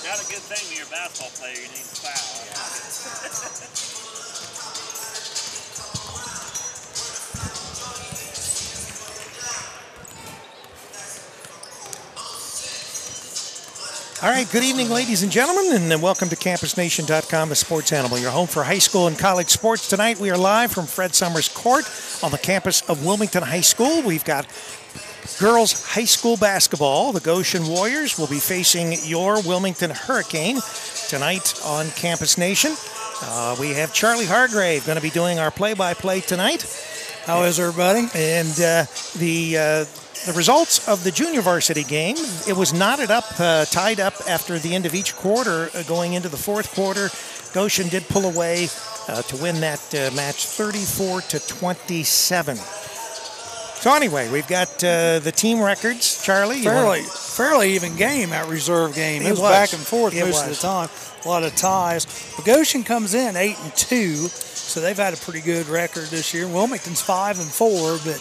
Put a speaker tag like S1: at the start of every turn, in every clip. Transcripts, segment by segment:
S1: Got a good thing when you're a basketball player, you need to foul.
S2: All right, good evening, ladies and gentlemen, and welcome to CampusNation.com, the sports animal, your home for high school and college sports. Tonight, we are live from Fred Summers Court on the campus of Wilmington High School. We've got girls high school basketball. The Goshen Warriors will be facing your Wilmington Hurricane tonight on Campus Nation. We have Charlie Hargrave going to be doing our play-by-play tonight.
S3: How is everybody?
S2: And the results of the junior varsity game, it was knotted up, tied up after the end of each quarter. Going into the fourth quarter, Goshen did pull away to win that match 34-27. So anyway, we've got the team records. Charlie?
S3: Fairly even game, that reserve game. It was back and forth most of the time. A lot of ties. But Goshen comes in 8-2, so they've had a pretty good record this year. Wilmington's 5-4, but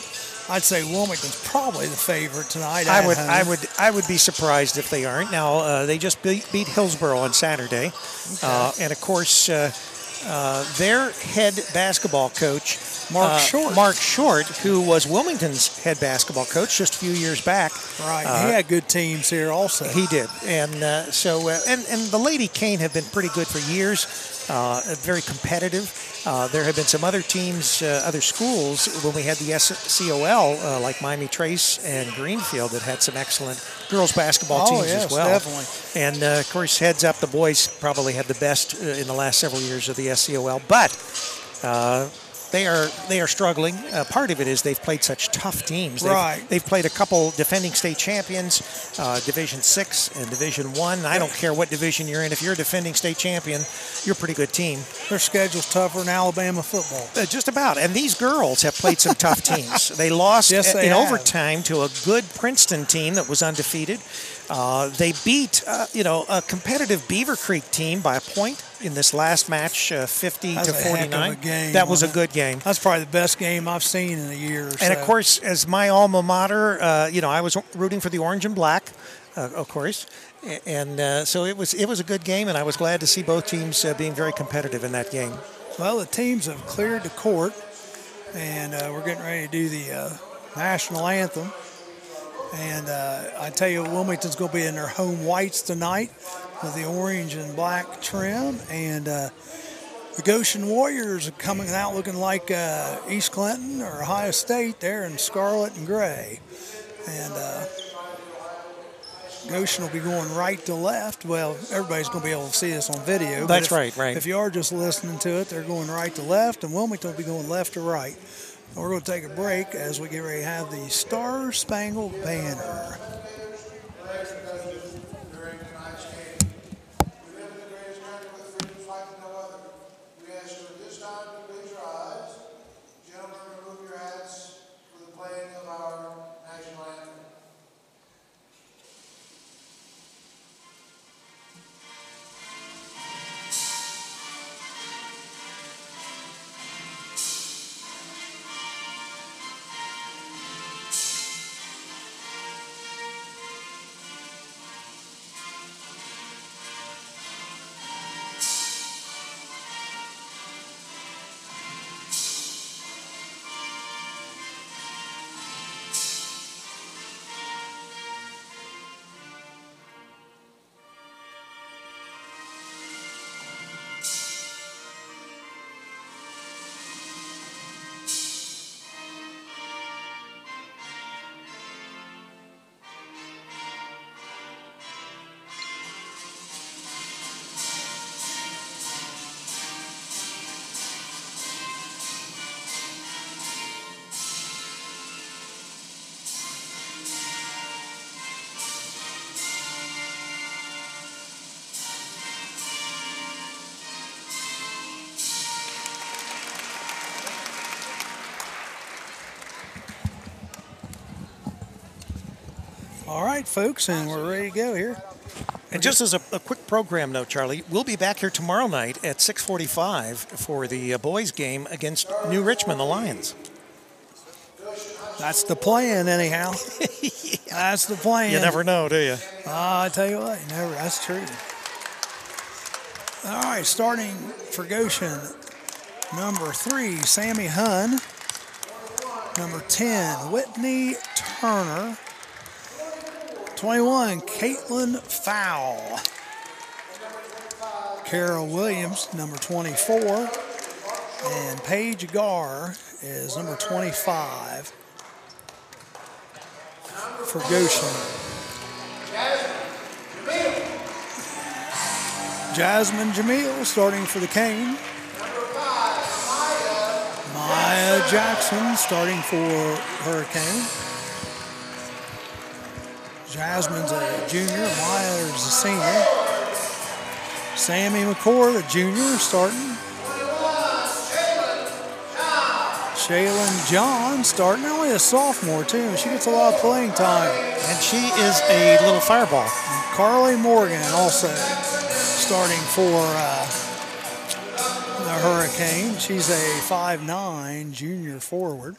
S3: I'd say Wilmington's probably the favorite tonight.
S2: I would be surprised if they aren't. Now they just beat Hillsborough on Saturday, and of course their head basketball coach Mark Short, who was Wilmington's head basketball coach just a few years back.
S3: Right, he had good teams here also.
S2: He did, and and the Lady Cane have been pretty good for years. Very competitive. There have been some other teams, other schools, when we had the SCOL, like Miami Trace and Greenfield, that had some excellent girls basketball teams as well.
S3: Definitely.
S2: And, of course, heads up, the boys probably have the best in the last several years of the SCOL. But they are struggling. Part of it is they've played such tough teams. They've played a couple defending state champions, Division 6 and Division 1. I don't care what division you're in. If you're a defending state champion, you're a pretty good team.
S3: Their schedule's tougher than Alabama football.
S2: Just about. And these girls have played some tough teams. They lost in overtime to a good Princeton team that was undefeated. They beat, a competitive Beaver Creek team by a point in this last match, 50-49. That was a good game.
S3: That's probably the best game I've seen in a year or so.
S2: And, of course, as my alma mater, I was rooting for the orange and black, of course. And so it was a good game, and I was glad to see both teams being very competitive in that game.
S3: Well, the teams have cleared the court, and we're getting ready to do the national anthem. And I tell you, Wilmington's going to be in their home whites tonight with the orange and black trim. And the Goshen Warriors are coming out looking like East Clinton or Ohio State. They're in scarlet and gray. And Goshen will be going right to left. Well, everybody's going to be able to see this on video.
S2: That's right.
S3: If you are just listening to it, they're going right to left, and Wilmington will be going left to right. We're going to take a break as we get ready to have the Star Spangled Banner. All right, folks, and we're ready to go here.
S2: And just as a quick program note, Charlie, we'll be back here tomorrow night at 6:45 for the boys' game against New Richmond, the Lions.
S3: That's the plan, anyhow.
S2: Yeah.
S3: That's the plan.
S2: You never know, do you?
S3: I tell you what, never. That's true. All right, starting for Goshen, number 3, Sammy Hunn. Number 10, Whitney Turner. 21, Caitlin Fowl. Carol Williams, number 24. And Paige Garr is number 25 for Goshen. Jasmine Jamil starting for the Cane. Maya Jackson starting for Hurricane. Jasmine's a junior, Maya is a senior. Sammy McCord, a junior, starting. Shaylin John starting, only a sophomore too. She gets a lot of playing time.
S2: And she is a little fireball.
S3: And Carly Morgan also starting for the Hurricane. She's a 5'9" junior forward.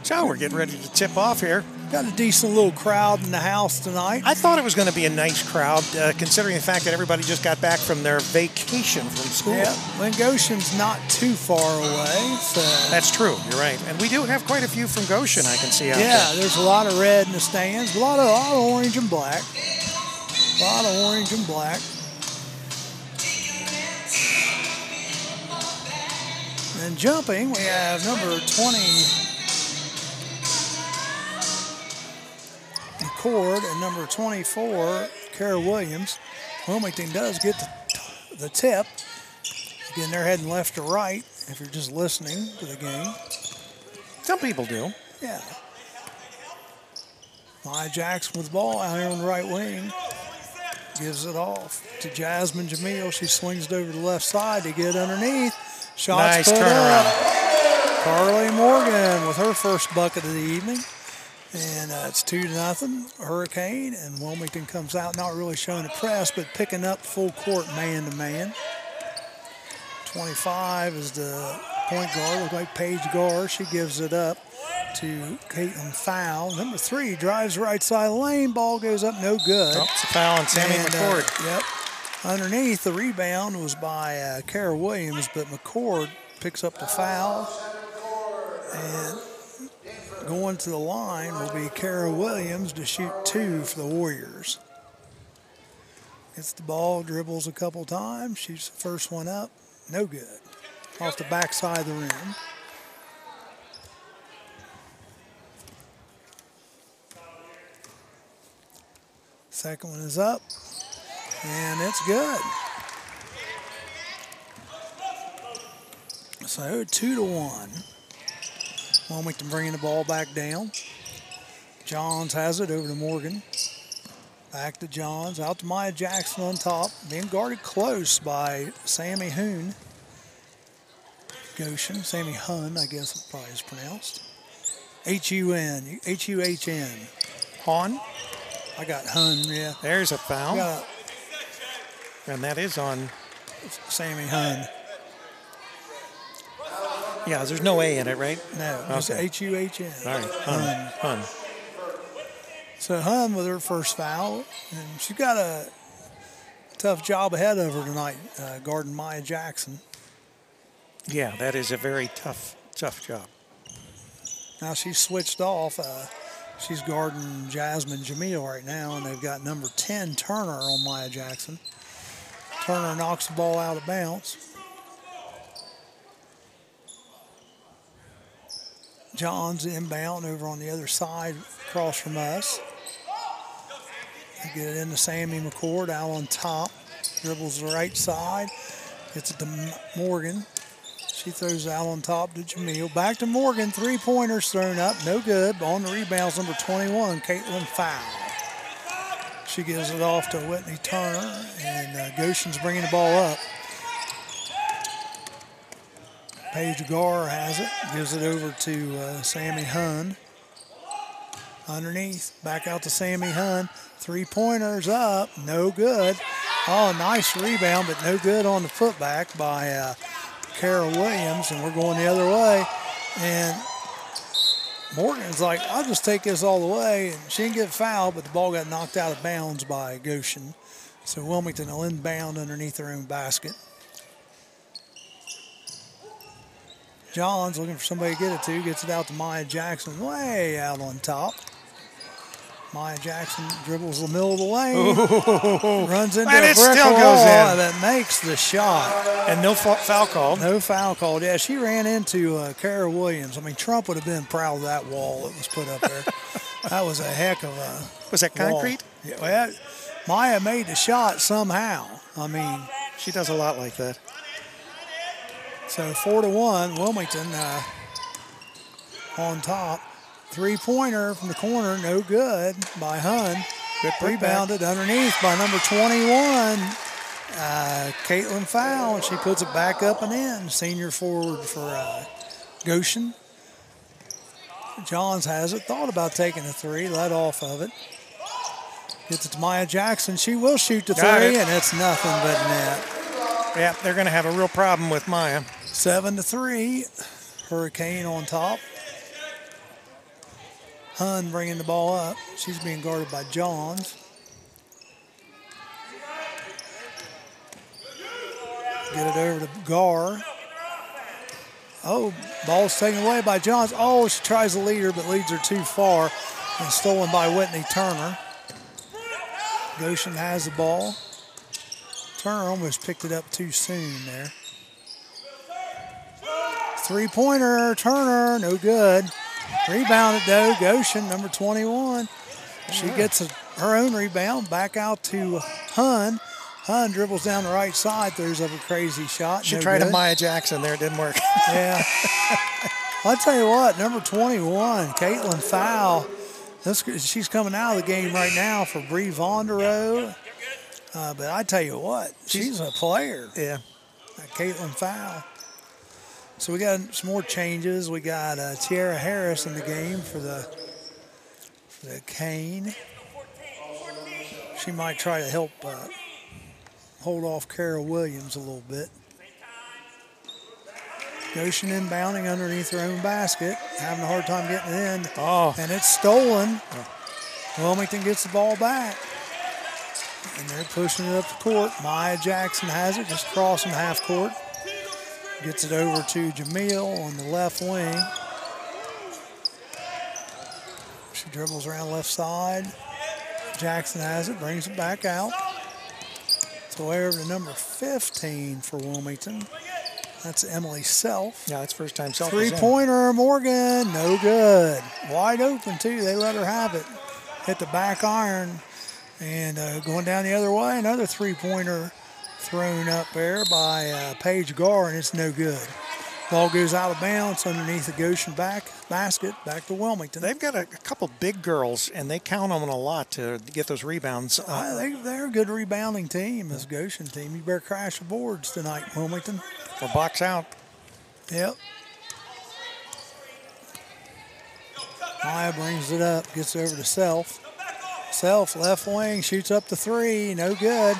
S2: So we're getting ready to tip off here.
S3: Got a decent little crowd in the house tonight.
S2: I thought it was going to be a nice crowd, considering the fact that everybody just got back from their vacation from school.
S3: Yeah, when Goshen's not too far away. So.
S2: That's true, you're right. And we do have quite a few from Goshen I can see out there.
S3: Yeah, there's a lot of red in the stands, a lot of orange and black. A lot of orange and black. And jumping, we have number 20, McCord, and number 24, Kara Williams. Wilmington does get the tip. Again, they're heading left to right if you're just listening to the game.
S2: Some people do.
S3: Yeah. Maya Jackson with the ball out here on the right wing. Gives it off to Jasmine Jamil. She swings it over to the left side to get underneath. Shots
S2: nice
S3: put
S2: turnaround.
S3: up. Carly Morgan with her first bucket of the evening. And it's 2-0 Hurricane. And Wilmington comes out not really showing a press, but picking up full court man-to-man. 25 is the point guard. Looks like Paige Garr. She gives it up to Caitlin Fowl. Number 3 drives right side lane. Ball goes up, no good.
S2: Oh, it's a foul on Sammy McCord.
S3: Yep. Underneath, the rebound was by Kara Williams, but McCord picks up the foul. And going to the line will be Kara Williams to shoot 2 for the Warriors. Gets the ball, dribbles a couple times, shoots the first one up, no good. Off the backside of the rim. Second one is up, and it's good. So 2-1. Wilmington bringing the ball back down. Johns has it over to Morgan. Back to Johns, out to Maya Jackson on top. Being guarded close by Sammy Hoon. Goshen, Sammy Hun, I guess it probably is pronounced. H-U-N, H-U-H-N.
S2: Hahn.
S3: I got Hun, yeah.
S2: There's a foul.
S3: Got
S2: and that is on
S3: Sammy Hun.
S2: Yeah, there's no A in it, right?
S3: No, just
S2: okay.
S3: H-U-H-N.
S2: All right, Hun.
S3: So Hun with her first foul, and she's got a tough job ahead of her tonight, guarding Maya Jackson.
S2: Yeah, that is a very tough job.
S3: Now she's switched off. She's guarding Jasmine Jamil right now, and they've got number 10, Turner, on Maya Jackson. Turner knocks the ball out of bounds. John's inbound over on the other side across from us. They get it into Sammy McCord out on top. Dribbles the right side. Gets it to Morgan. She throws it out on top to Jamil. Back to Morgan. Three-pointers thrown up. No good. On the rebounds, number 21, Caitlin Fowl. She gives it off to Whitney Turner, and Goshen's bringing the ball up. Paige Garr has it, gives it over to Sammy Hun. Underneath, back out to Sammy Hun. Three-pointers up, no good. Oh, nice rebound, but no good on the putback by Kara Williams, and we're going the other way. And Morgan's like, I'll just take this all the way. And she didn't get fouled, but the ball got knocked out of bounds by Goshen. So Wilmington will inbound underneath their own basket. Johns looking for somebody to get it to. Gets it out to Maya Jackson way out on top. Maya Jackson dribbles the middle of the lane.
S2: Ooh.
S3: Runs into
S2: And
S3: a
S2: it
S3: brick
S2: still
S3: wall
S2: goes in.
S3: that makes the shot.
S2: And no foul called.
S3: No foul called. Yeah, she ran into Kara Williams. I mean, Trump would have been proud of that wall that was put up there. That was a heck of a
S2: Was that
S3: wall.
S2: concrete?
S3: Yeah, well, Maya made the shot somehow. I mean,
S2: She does a lot like that.
S3: so 4-1, Wilmington on top. Three-pointer from the corner, no good by Hun.
S2: Good putback.
S3: Rebounded underneath by number 21, Caitlin Fowl, and she puts it back up and in. Senior forward for Goshen. Johns has it, thought about taking a three, let off of it. Gets it to Maya Jackson. She will shoot the
S2: Got
S3: three,
S2: it.
S3: and it's nothing but net.
S2: Yeah, they're going to have a real problem with Maya.
S3: 7-3, Hurricane on top. Hun bringing the ball up. She's being guarded by Johns. Get it over to Gar. Oh, ball's taken away by Johns. Oh, she tries to lead her, but leads her too far. And stolen by Whitney Turner. Goshen has the ball. Turner almost picked it up too soon there. Three-pointer, Turner, no good. Rebounded though, Goshen, number 21. She gets her own rebound, back out to Hun. Hun dribbles down the right side, throws up a crazy shot.
S2: She
S3: no
S2: tried
S3: good.
S2: a Maya Jackson there. It didn't work.
S3: Yeah. I'll tell you what, number 21, Caitlin Fowl. She's coming out of the game right now for Bree Vonderow. But I tell you what, she's a player.
S2: Yeah.
S3: Caitlin Fowl. So we got some more changes. We got Tiara Harris in the game for the Cane. She might try to help hold off Kara Williams a little bit. Goshen inbounding underneath her own basket, having a hard time getting it in.
S2: Oh.
S3: And it's stolen. Wilmington gets the ball back. And they're pushing it up the court. Maya Jackson has it, just crossing half court. Gets it over to Jamil on the left wing. She dribbles around left side. Jackson has it, brings it back out. It's away over to number 15 for Wilmington. That's Emily Self.
S2: Yeah, that's first time Self was in.
S3: Three-pointer, Morgan, no good. Wide open, too. They let her have it. Hit the back iron. And going down the other way, another three-pointer thrown up there by Paige Gar, and it's no good. Ball goes out of bounds underneath the Goshen basket, back to Wilmington.
S2: They've got a couple big girls, and they count on them a lot to get those rebounds.
S3: They're a good rebounding team, this Goshen team. You better crash the boards tonight, Wilmington.
S2: Or box out.
S3: Yep. Maya brings it up, gets over to Self. Self, left wing, shoots up the three, no good.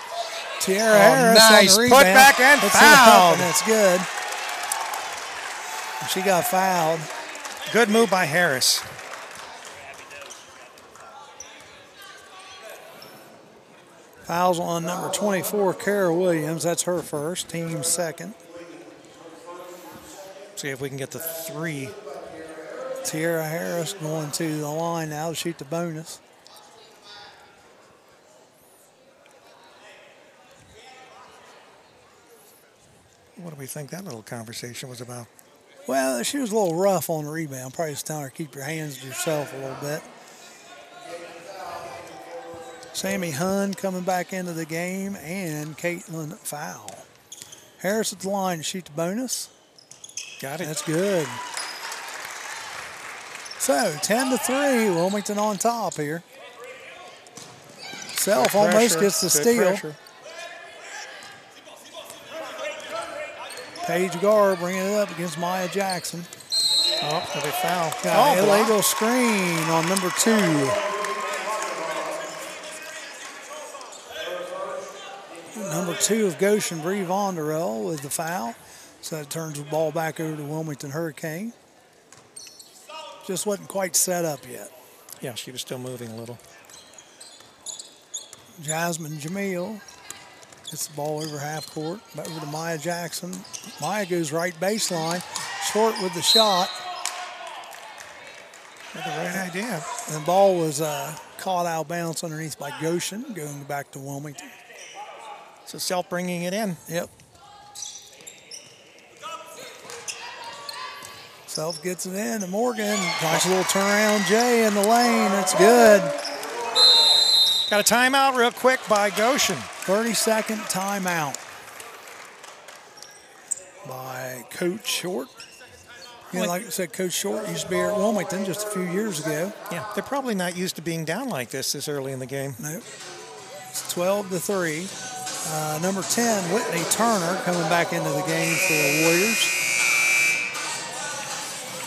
S3: Tiara Harris
S2: nice.
S3: on the rebound.
S2: Put back and
S3: It's
S2: fouled.
S3: up, and it's good. She got fouled.
S2: Good move by Harris.
S3: Fouls on number 24, Kara Williams. That's her first, team second.
S2: See if we can get the three.
S3: Tiara Harris going to the line now to shoot the bonus.
S2: What do we think that little conversation was about?
S3: Well, she was a little rough on the rebound. Probably just telling her to keep your hands to yourself a little bit. Sammy Hun coming back into the game, and Caitlin Fowl. Harris at the line to shoot the bonus.
S2: Got it.
S3: That's good. So 10-3, Wilmington on top here. Self
S2: Good
S3: almost
S2: pressure.
S3: gets the
S2: Good
S3: steal.
S2: pressure.
S3: Paige Gar bringing it up against Maya Jackson.
S2: Oh, they foul.
S3: Got an
S2: block.
S3: illegal screen on number 2. Number 2 of Goshen, Bree Vonderell with the foul. So it turns the ball back over to Wilmington Hurricane. Just wasn't quite set up yet.
S2: Yeah, she was still moving a little.
S3: Jasmine Jamil Gets the ball over half court. Over to Maya Jackson. Maya goes right baseline. Short with the shot.
S2: Had the right idea.
S3: And the ball was caught out of bounds underneath by Goshen, going back to Wilmington.
S2: So Self bringing it in.
S3: Yep. Self gets it in to Morgan. Nice little turnaround, Jay, in the lane. That's good.
S2: Got a timeout real quick by Goshen.
S3: 30-second timeout by Coach Short. You know, like I said, Coach Short used to be here at Wilmington just a few years ago.
S2: Yeah, they're probably not used to being down like this early in the game.
S3: Nope. It's 12-3. Number 10, Whitney Turner, coming back into the game for the Warriors.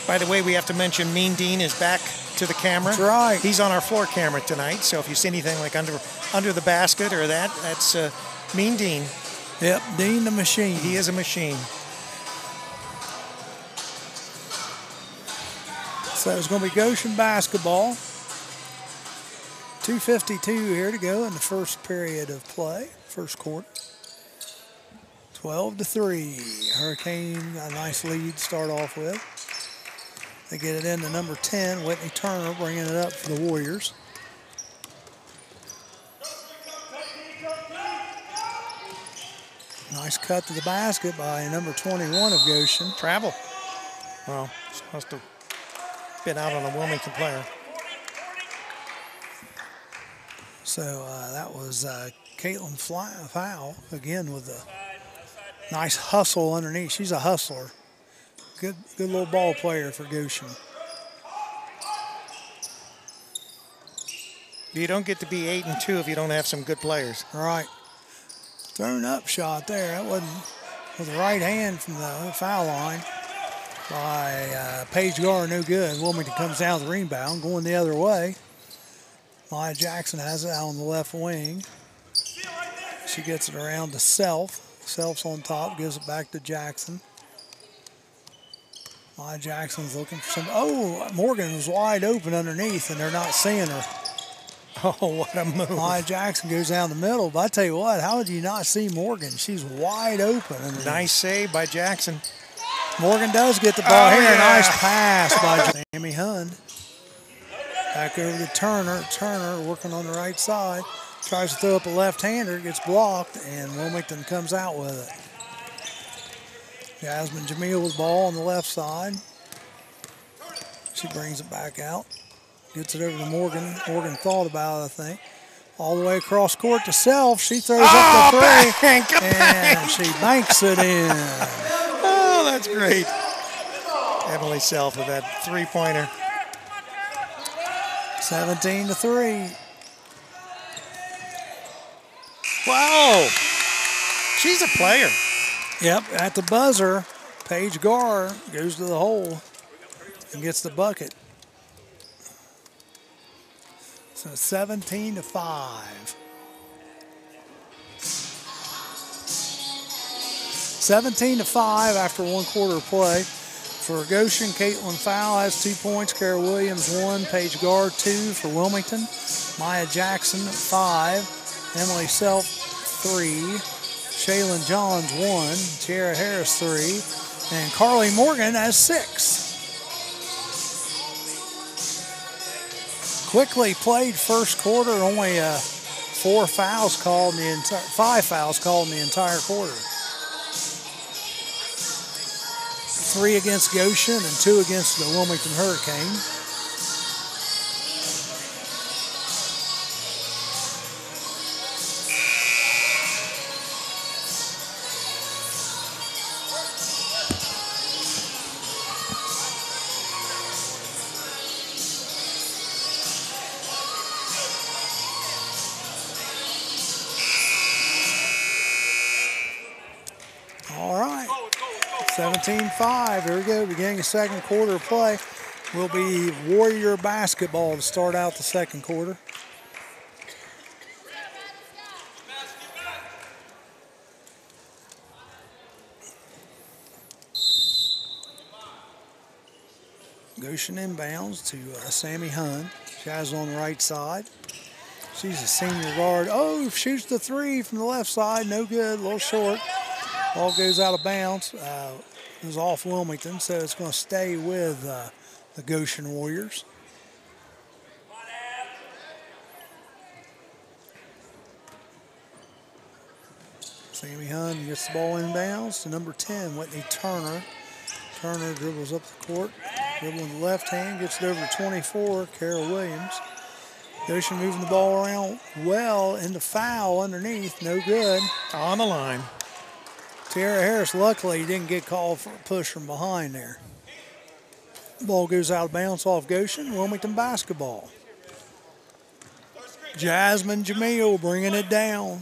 S2: By the way, we have to mention Mean Dean is back to the camera.
S3: That's right.
S2: He's on our floor camera tonight, so if you see anything like under the basket or that's Mean Dean.
S3: Yep, Dean the machine.
S2: He is a machine.
S3: So it's going to be Goshen basketball. 2:52 here to go in the first period of play, first quarter. 12-3. Hurricane got a nice lead to start off with. They get it into number 10, Whitney Turner, bringing it up for the Warriors. Nice cut to the basket by number 21 of Goshen.
S2: Travel. Well, must have been out on a Wilmington player.
S3: So that was Caitlin Fowl, again with a nice hustle underneath. She's a hustler. Good little ball player for Goshen.
S2: You don't get to be 8-2 if you don't have some good players.
S3: All right. Thrown up shot there. That wasn't with the right hand from the foul line by Paige Gar, no good. Wilmington comes down with the rebound, going the other way. Maya Jackson has it out on the left wing. She gets it around to Self. Self's on top, gives it back to Jackson. Maya Jackson's looking for some. Oh, Morgan was wide open underneath, and they're not seeing her.
S2: Oh, what a move.
S3: Maya Jackson goes down the middle, but I tell you what, how did you not see Morgan? She's wide open underneath.
S2: Nice save by Jackson.
S3: Morgan does get the ball here.
S2: Yeah.
S3: Nice pass by Sammy Hun. Back over to Turner. Turner working on the right side. Tries to throw up a left-hander, gets blocked, and Wilmington comes out with it. Jasmine Jamil with the ball on the left side. She brings it back out. Gets it over to Morgan. Morgan thought about it, I think. All the way across court to Self. She throws up the three. And she banks it in.
S2: Oh, that's great. Emily Self with that three-pointer.
S3: 17-3.
S2: Wow. She's a player.
S3: Yep, at the buzzer, Paige Gar goes to the hole and gets the bucket. So 17-5. 17-5 after one quarter of play. For Goshen, Caitlin Fowl has 2 points. Kara Williams 1. Paige Gar 2 for Wilmington. Maya Jackson 5. Emily Self 3. Shaylin Johns 1. Tiara Harris 3. And Carly Morgan has 6. Quickly played first quarter. Only 5 fouls called in the entire quarter. 3 against Goshen and 2 against the Wilmington Hurricane. All right. 17-5. Here we go. Beginning the second quarter of play will be Warrior basketball to start out the second quarter. Goshen inbounds to Sammy Hun. She has it on the right side. She's a senior guard. Oh, shoots the three from the left side. No good, a little short. Ball goes out of bounds. It was off Wilmington, so it's going to stay with the Goshen Warriors. Sammy Hunt gets the ball inbounds to number 10, Whitney Turner. Turner dribbles up the court, dribbling the left hand, gets it over to 24, Kara Williams. Goshen moving the ball around well into foul underneath, no good.
S2: On the line.
S3: Tara Harris, luckily, didn't get called for a push from behind there. Ball goes out of bounds off Goshen, Wilmington basketball. Jasmine Jamil bringing it down.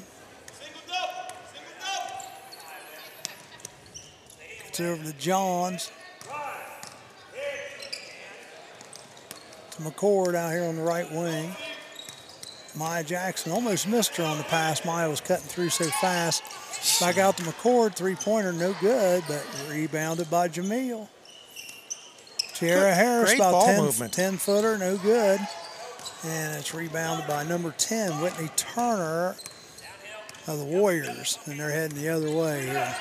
S3: Gets it over to Johns. To McCord out here on the right wing. Maya Jackson almost missed her on the pass. Maya was cutting through so fast. Back out to McCord, three-pointer, no good, but rebounded by Jamil. Tiara Harris,
S2: great
S3: about
S2: ball
S3: 10,
S2: movement.
S3: 10-footer, no good. And it's rebounded by number 10, Whitney Turner of the Warriors. And they're heading the other way here.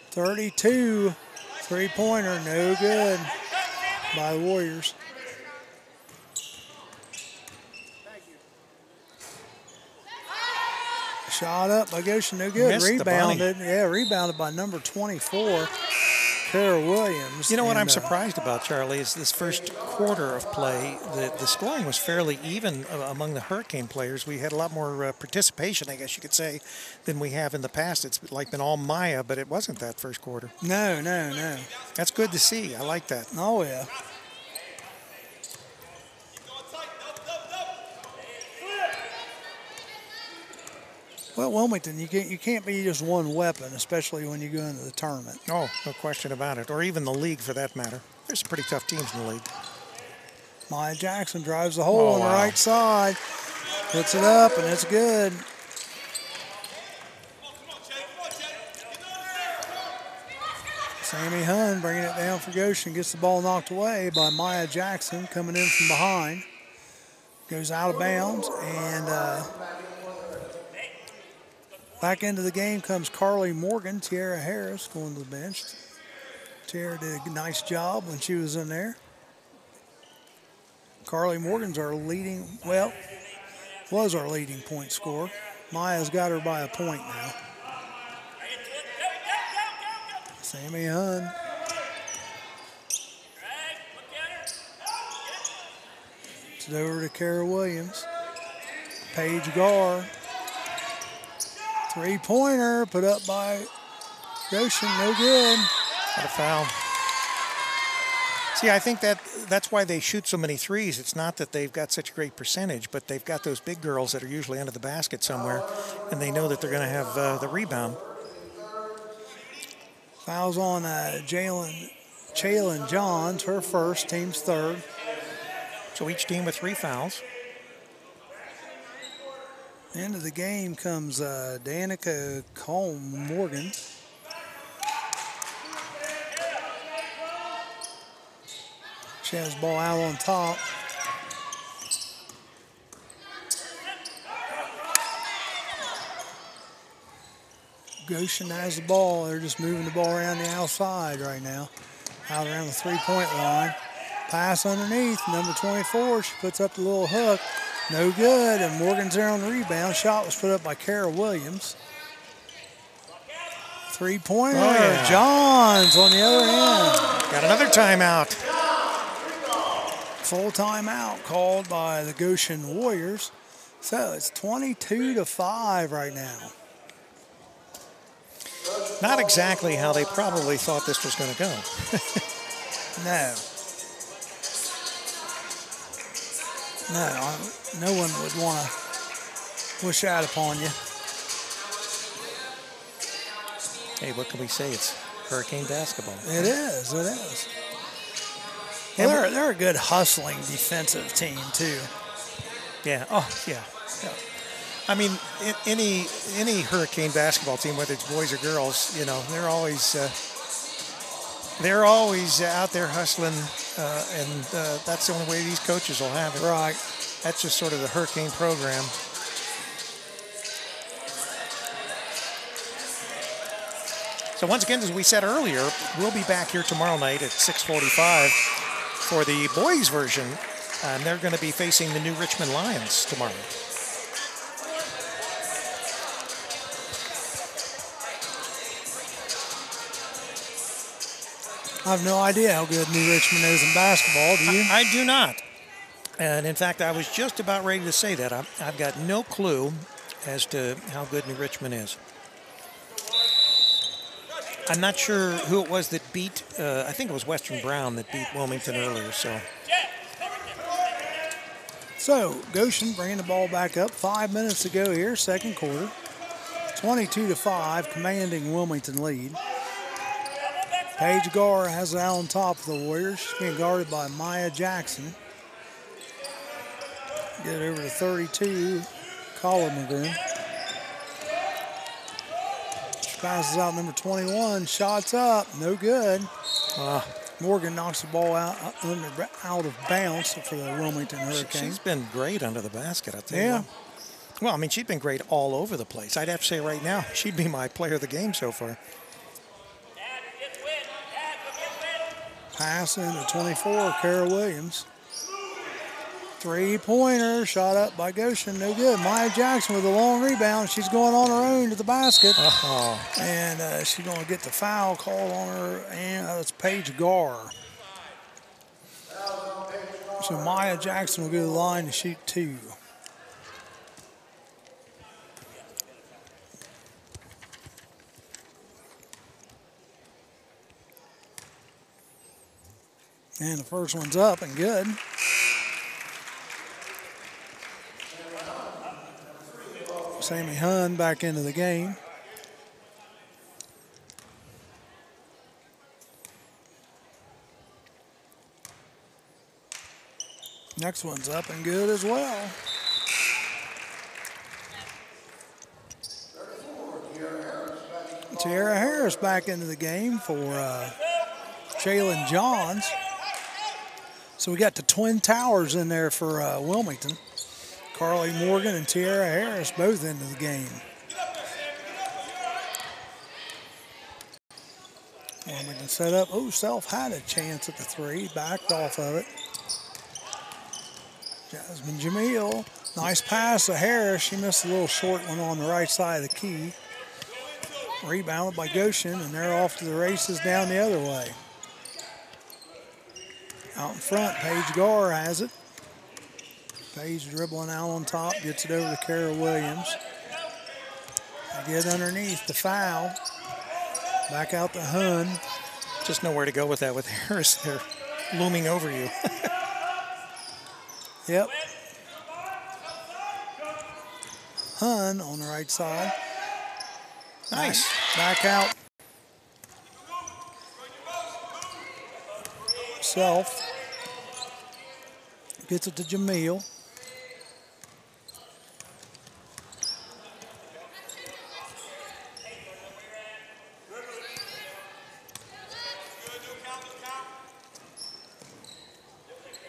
S3: 32, three-pointer, no good by the Warriors. Shot up by Goshen, no good.
S2: Missed the bunny.
S3: Rebounded, rebounded by number 24, Kara Williams.
S2: You know what I'm surprised about, Charlie, is this first quarter of play, the scoring was fairly even among the Hurricane players. We had a lot more participation, I guess you could say, than we have in the past. It's like been all Maya, but it wasn't that first quarter.
S3: No.
S2: That's good to see. I like that.
S3: Oh, yeah. Well, Wilmington, you can't be just one weapon, especially when you go into the tournament.
S2: Oh, no question about it. Or even the league, for that matter. There's some pretty tough teams in the league.
S3: Maya Jackson drives the hole on the right side. Puts it up, and it's good. Sammy Hunt bringing it down for Goshen. Gets the ball knocked away by Maya Jackson coming in from behind. Goes out of bounds, and back into the game comes Carly Morgan. Tiara Harris going to the bench. Tiara did a nice job when she was in there. Carly Morgan's our leading, was our leading point scorer. Maya's got her by a point now. Sammy Hunt. It's over to Kara Williams. Paige Gar. Three-pointer put up by Goshen, no good.
S2: Got a foul. See, I think that's why they shoot so many threes. It's not that they've got such a great percentage, but they've got those big girls that are usually under the basket somewhere, and they know that they're going to have the rebound.
S3: Fouls on Jalen Johns, her first, team's third.
S2: So each team with 3 fouls.
S3: End of the game comes Danica Colm Morgan. She has the ball out on top. Goshen has the ball. They're just moving the ball around the outside right now. Out around the three-point line. Pass underneath, number 24. She puts up the little hook. No good, and Morgan's there on the rebound. Shot was put up by Kara Williams. Three-pointer, Johns on the other end.
S2: Got another timeout.
S3: Full timeout called by the Goshen Warriors. So it's 22-5 right now.
S2: Not exactly how they probably thought this was going to go.
S3: No one would want to wish that upon you.
S2: Hey, what can we say? It's Hurricane basketball.
S3: It is. Well, they're a good hustling defensive team, too.
S2: Yeah. Oh, yeah. I mean, any Hurricane basketball team, whether it's boys or girls, they're always They're always out there hustling, and that's the only way these coaches will have it.
S3: Right.
S2: That's just sort of the Hurricane program. So once again, as we said earlier, we'll be back here tomorrow night at 6:45 for the boys' version, and they're going to be facing the New Richmond Lions tomorrow.
S3: I have no idea how good New Richmond is in basketball, do you?
S2: I do not. And in fact, I was just about ready to say that. I've got no clue as to how good New Richmond is. I'm not sure who it was that beat, I think it was Western Brown that beat Wilmington earlier.
S3: So Goshen bringing the ball back up. 5 minutes to go here, second quarter. 22-5, commanding Wilmington lead. Paige Garr has it out on top of the Warriors. She's being guarded by Maya Jackson. Get it over to 32, Colin McGinn. She passes out number 21, shots up, no good. Morgan knocks the ball out of bounds for the Wilmington Hurricanes.
S2: She's been great under the basket, I'll tell you.
S3: Yeah.
S2: Well, I mean, she's been great all over the place. I'd have to say right now, she'd be my player of the game so far.
S3: Pass into 24, Kara Williams. Three-pointer, shot up by Goshen, no good. Maya Jackson with a long rebound. She's going on her own to the basket. And she's going to get the foul called on her, and that's Paige Garr. So Maya Jackson will go to the line to shoot two. And the first one's up and good. Sammy Hunn back into the game. Next one's up and good as well. Tierra Harris back into the game for Jalen Johns. So we got the Twin Towers in there for Wilmington. Carly Morgan and Tierra Harris both into the game. Wilmington set up. Oh, Self had a chance at the three. Backed off of it. Jasmine Jamil. Nice pass to Harris. She missed a little short one on the right side of the key. Rebounded by Goshen, and they're off to the races down the other way. Out in front, Paige Garr has it. Paige dribbling out on top, gets it over to Kara Williams. They get underneath the foul. Back out to Hunn.
S2: Just nowhere to go with that with Harris. They're looming over you.
S3: Yep. Hunn on the right side.
S2: Nice.
S3: Back out. Self. Gets it to Jamil.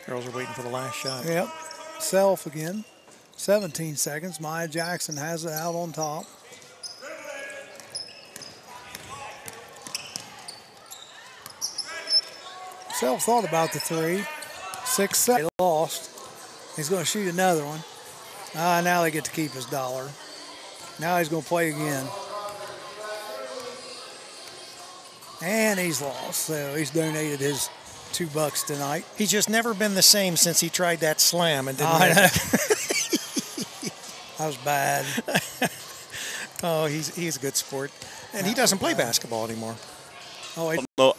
S2: Girls are waiting for the last shot.
S3: Yep. Self again. 17 seconds. Maya Jackson has it out on top. Self thought about the three. 6 seconds. Lost. He's going to shoot another one. Now they get to keep his dollar. Now he's going to play again. And he's lost. So he's donated his $2 tonight.
S2: He's just never been the same since he tried that slam and didn't
S3: That was bad.
S2: Oh, he's a good sport. And he doesn't play basketball anymore.
S3: Oh,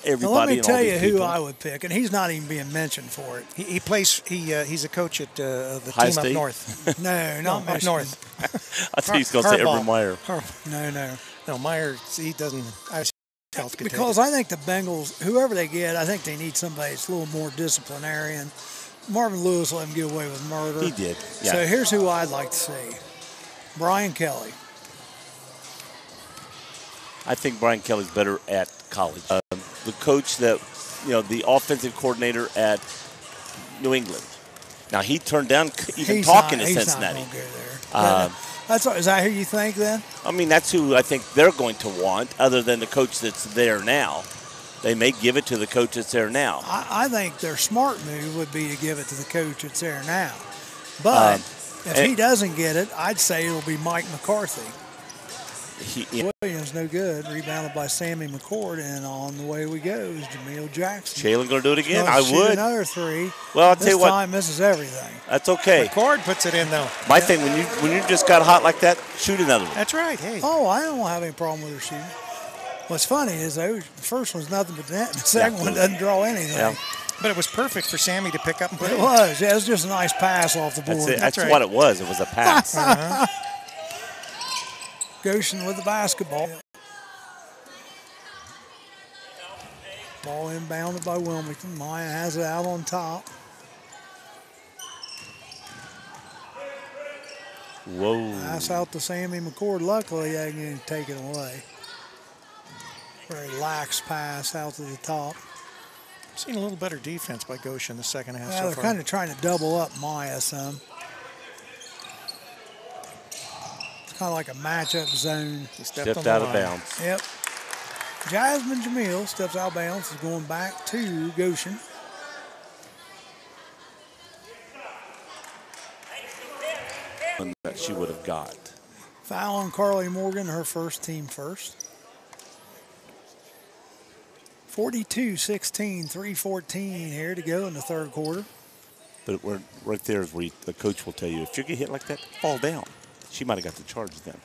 S4: Everybody.
S3: let me tell you who
S4: people.
S3: I would pick, and he's not even being mentioned for it.
S2: He plays. He's a coach at the
S4: High
S2: team
S4: State?
S2: up north.
S3: No, not
S2: up north.
S4: I thought he was going to say
S2: Harbaugh.
S4: Urban Meyer.
S3: No.
S2: Meyer. He doesn't. Health could
S3: Because I think the Bengals, whoever they get, I think they need somebody that's a little more disciplinarian. Marvin Lewis let him get away with murder.
S4: He did. Yeah.
S3: So here's who I'd like to see: Brian Kelly.
S4: I think Brian Kelly's better at college. The coach that, the offensive coordinator at New England. Now, he turned down even talking to Cincinnati.
S3: He's not going to go there. Is that who you think then?
S4: I mean, that's who I think they're going to want, other than the coach that's there now. They may give it to the coach that's there now.
S3: I think their smart move would be to give it to the coach that's there now. But if he doesn't get it, I'd say it'll be Mike McCarthy. Williams no good, rebounded by Sammy McCord, and on the way we go is Jameel Jackson.
S4: Jalen going to do it again?
S3: I
S4: would.
S3: Another three.
S4: Well, I'll tell you what.
S3: This time misses everything.
S4: That's okay.
S2: McCord puts it in, though.
S4: My thing, when you just got hot like that, shoot another one.
S2: That's right. Hey.
S3: Oh, I don't have any problem with her shooting. What's funny is the first one's nothing but net. The second one doesn't draw anything.
S2: Yeah. But it was perfect for Sammy to pick up and put it.
S3: It was. Yeah, it was just a nice pass off the board.
S4: That's right. What it was. It was a pass.
S3: Goshen with the basketball. Ball inbounded by Wilmington. Maya has it out on top.
S4: Whoa.
S3: Pass out to Sammy McCord. Luckily, I can take it away. Very lax pass out to the top.
S2: I've seen a little better defense by Goshen the second half so far.
S3: They're kind of trying to double up Maya some. It's kind of like a matchup zone.
S2: He
S4: stepped out of bounds.
S3: Yep. Jasmine Jamil steps out of bounds. Is going back to Goshen.
S4: That she would have got.
S3: Foul on Carly Morgan, her first team first. 42-16, 3:14 here to go in the third quarter.
S4: But we're right there is where the coach will tell you, if you get hit like that, fall down. She might have got the charge then.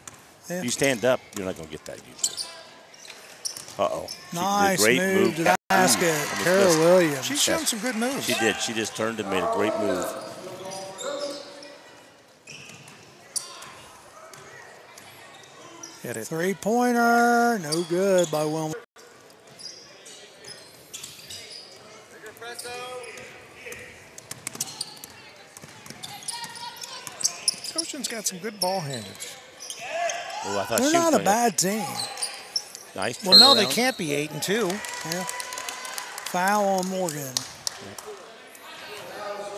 S4: Yeah. If you stand up, you're not going to get that usually. Uh-oh.
S3: Nice move to the basket. Kara Williams.
S2: She's shown some good moves.
S4: She did. She just turned and made a great move.
S2: Hit it.
S3: Three-pointer. No good by Wilmington.
S2: Goshen's got some good ball handles.
S4: Oh, I thought
S3: They're not a bad team.
S4: Nice.
S2: Well, no, they can't be 8-2.
S3: Yeah. Foul on Morgan.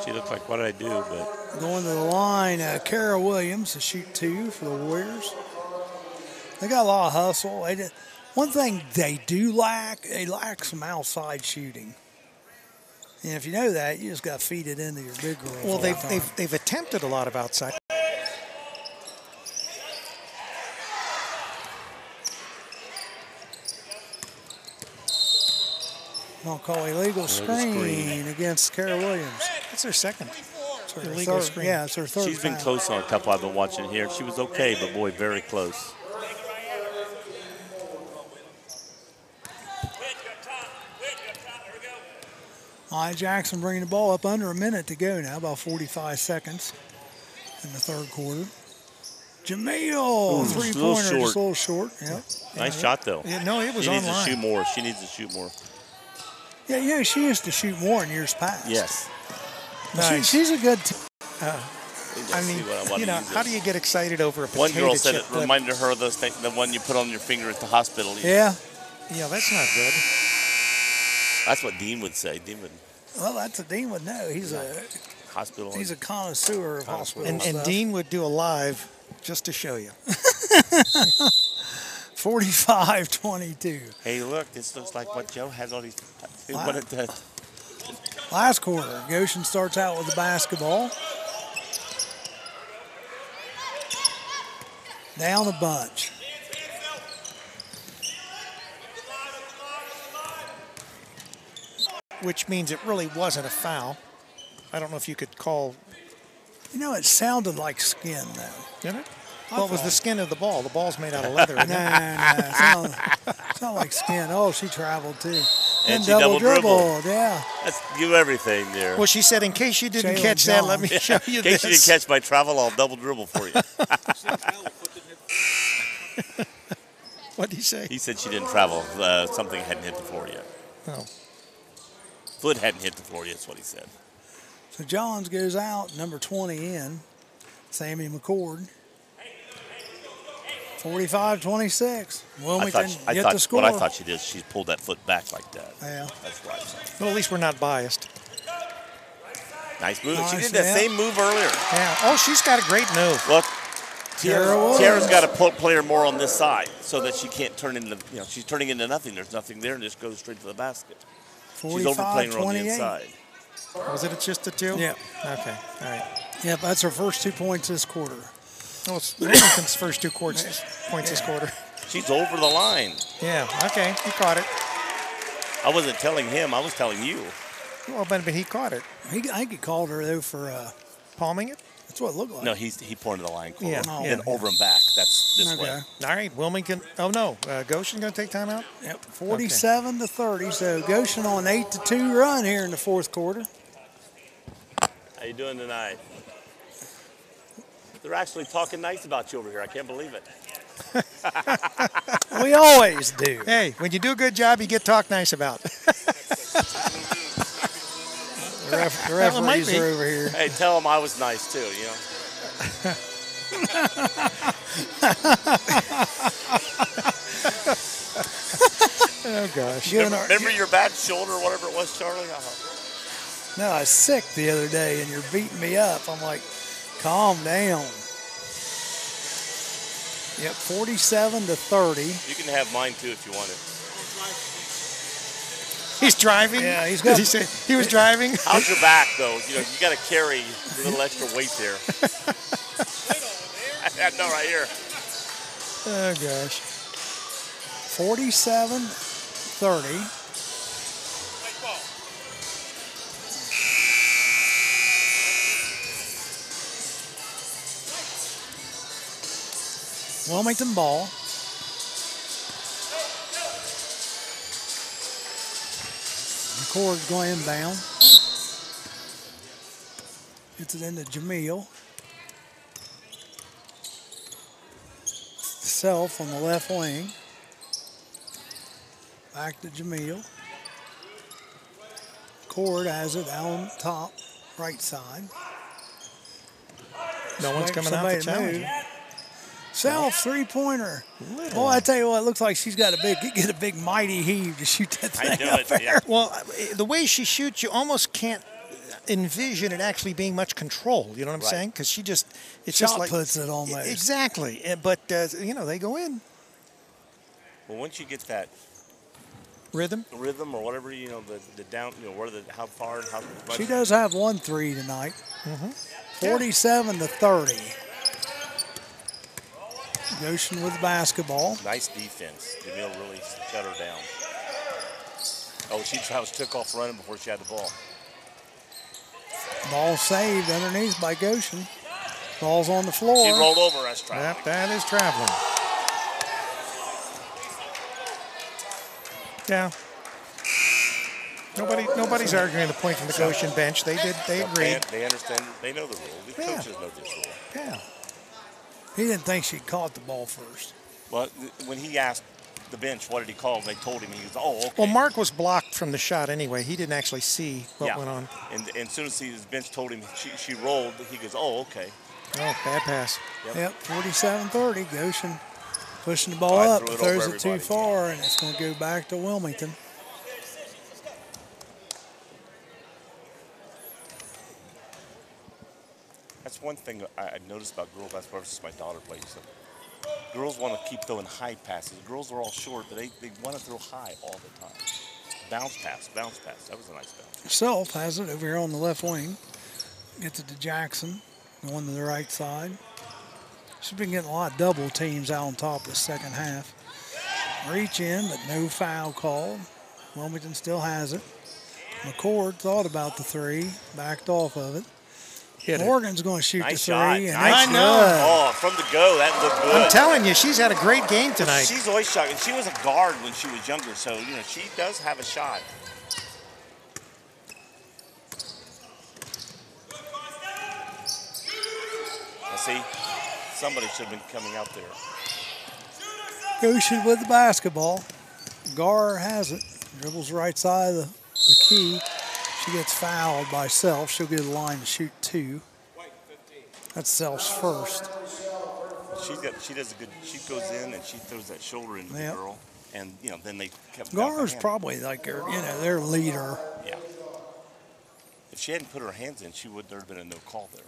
S4: She looked like, what did I do? But
S3: going to the line, Kara Williams to shoot two for the Warriors. They got a lot of hustle. One thing they do lack, they lack some outside shooting. And if you know that, you just got to feed it into your big girls.
S2: Well, they've attempted a lot of outside.
S3: I'll call illegal screen against Kara Williams.
S2: That's their second.
S3: It's her
S2: illegal
S3: third,
S2: screen.
S3: Yeah, it's her third.
S4: She's been close on a couple I've been watching here. She was okay, but boy, very close.
S3: Jackson bringing the ball up under a minute to go now, about 45 seconds in the third quarter. Jamil, three-pointer, just a little short. Yep.
S4: Nice shot, though.
S2: Yeah, no, it was
S4: She needs
S2: online.
S4: to shoot more. She needs to shoot more.
S3: Yeah, she used to shoot more in years past.
S4: Yes.
S2: Nice.
S3: She's a good team.
S2: I mean, how do you get excited over a potato
S4: chip? One girl said it
S2: clip?
S4: reminded her of the one you put on your finger at the hospital.
S3: Yeah.
S2: Yeah, that's not good.
S4: That's what Dean would say.
S3: Well, that's what Dean would know. He's a
S4: hospital.
S3: He's a connoisseur of hospital
S2: and
S3: stuff.
S2: Dean would do a live just to show you.
S3: 45-22.
S4: Hey, look, this looks like what Joe has all these.
S3: Last quarter, Goshen starts out with the basketball. Down a bunch.
S2: Which means it really wasn't a foul. I don't know if you could call.
S3: It sounded like skin, though.
S2: Did it? Well, it was the skin of the ball. The ball's made out of leather.
S3: No, it's not like skin. Oh, she traveled, too.
S4: And she double dribbled.
S3: Yeah.
S4: That's you everything there.
S2: Well, she said, in case you didn't catch that, let me show you
S4: in case
S2: this.
S4: you didn't catch my travel, I'll double dribble for you.
S2: What did he say?
S4: He said she didn't travel. Something hadn't hit the floor yet.
S2: Oh.
S4: Foot hadn't hit the floor yet, that's what he said.
S3: So Johns goes out, number 20 in, Sammy McCord. 45-26. Wilmington get the score.
S4: What I thought she did, she pulled that foot back like that.
S3: Yeah.
S4: That's what I saw.
S2: Well, at least we're not biased.
S4: Nice move.
S3: Nice,
S4: She did that same move earlier.
S2: Yeah. Oh, she's got a great move.
S4: Look,
S3: Williams.
S4: Tiara's got to play her more on this side so that she can't turn into, she's turning into nothing. There's nothing there and just goes straight to the basket. She's overplaying her on the inside.
S2: Was it just a 2?
S3: Yeah.
S2: Okay. All right.
S3: Yeah, that's her first 2 points this quarter.
S2: Oh, it's Wilmington's first 2 points this quarter.
S4: She's over the line.
S2: Yeah. Okay. He caught it.
S4: I wasn't telling him. I was telling you.
S2: Well, but he caught it.
S3: I think he called her, though, for
S2: palming it?
S3: That's what it looked like.
S4: No, he pointed the line close.
S2: Yeah.
S3: Oh,
S4: And over and back. That's this way.
S2: All right. Wilmington. Oh, no. Goshen going to take timeout?
S3: Yep. 47-30. So Goshen on an 8-2 run here in the fourth quarter.
S4: How you doing tonight? They're actually talking nice about you over here. I can't believe it.
S3: We always do.
S2: Hey, when you do a good job, you get talked nice about.
S3: The referees are over here.
S4: Hey, tell them I was nice too,
S2: Oh, gosh.
S4: Remember your bad shoulder or whatever it was, Charlie?
S3: No, I was sick the other day, and you're beating me up. I'm like, calm down. Yep, 47-30.
S4: You can have mine too if you want it.
S2: He's driving?
S3: Yeah, he's got.
S2: Did he say he was driving?
S4: How's your back, though? You got to carry a little extra weight there. No, right here.
S2: Oh, gosh.
S3: 47-30. Wilmington ball. McCord going inbound. Gets it into Jamil. Self on the left wing. Back to Jamil. Cord has it out on top, right side.
S2: No one's coming out to challenge
S3: move.
S2: him.
S3: Self three-pointer. Boy, I tell you what, it looks like she's got get a big mighty heave to shoot that thing.
S4: I do
S3: up
S4: it.
S3: there.
S4: Yeah.
S2: Well, the way she shoots, you almost can't envision it actually being much control. You know what I'm saying? Because it's
S3: Shot
S2: just like
S3: puts it almost.
S2: Exactly. But they go in
S4: Well, once you get that
S2: rhythm.
S4: or whatever, the down, how far, how much.
S3: She does have 1 3 tonight. 47-30. Goshen with the basketball.
S4: Nice defense. Jamil really shut her down. Oh, she took off running before she had the ball.
S3: Ball saved underneath by Goshen. Ball's on the floor.
S4: She rolled over. That's traveling.
S2: Yep, that is traveling. Yeah. Nobody's arguing the point from the Goshen bench. They agreed.
S4: They understand. They know the rule. The coaches know this rule.
S2: Yeah.
S3: He didn't think she caught the ball first.
S4: Well, when he asked the bench what did he call, they told him, he goes, oh, okay.
S2: Well, Mark was blocked from the shot anyway. He didn't actually see what went on.
S4: And as soon as his bench told him she rolled, he goes, oh, okay.
S2: Oh, bad pass.
S3: Yep, 47-30. Goshen pushing the ball up, throws it too far, and it's going to go back to Wilmington.
S4: That's one thing I noticed about girls basketball versus my daughter plays. So girls want to keep throwing high passes. Girls are all short, but they want to throw high all the time. Bounce pass. That was a nice bounce.
S3: Self has it over here on the left wing. Gets it to Jackson, going to the right side. She's been getting a lot of double teams out on top this second half. Reach in, but no foul called. Wilmington still has it. McCord thought about the 3, backed off of it. Morgan's going to shoot
S4: nice
S3: the 3.
S4: Shot.
S3: And
S2: I know.
S4: Oh, from the go, that looked good.
S2: I'm telling you, she's had a great game tonight.
S4: She's always shot. She was a guard when she was younger, so she does have a shot. Now, see, somebody should have been coming out there.
S3: Goshen with the basketball. Gar has it. Dribbles right side of the key. She gets fouled by Self. She'll get a line to shoot 2. That's Self's first.
S4: She does a good. She goes in and she throws that shoulder into the girl, and then they kept.
S3: Garner's probably like their leader.
S4: Yeah. If she hadn't put her hands in, there'd have been a no call there.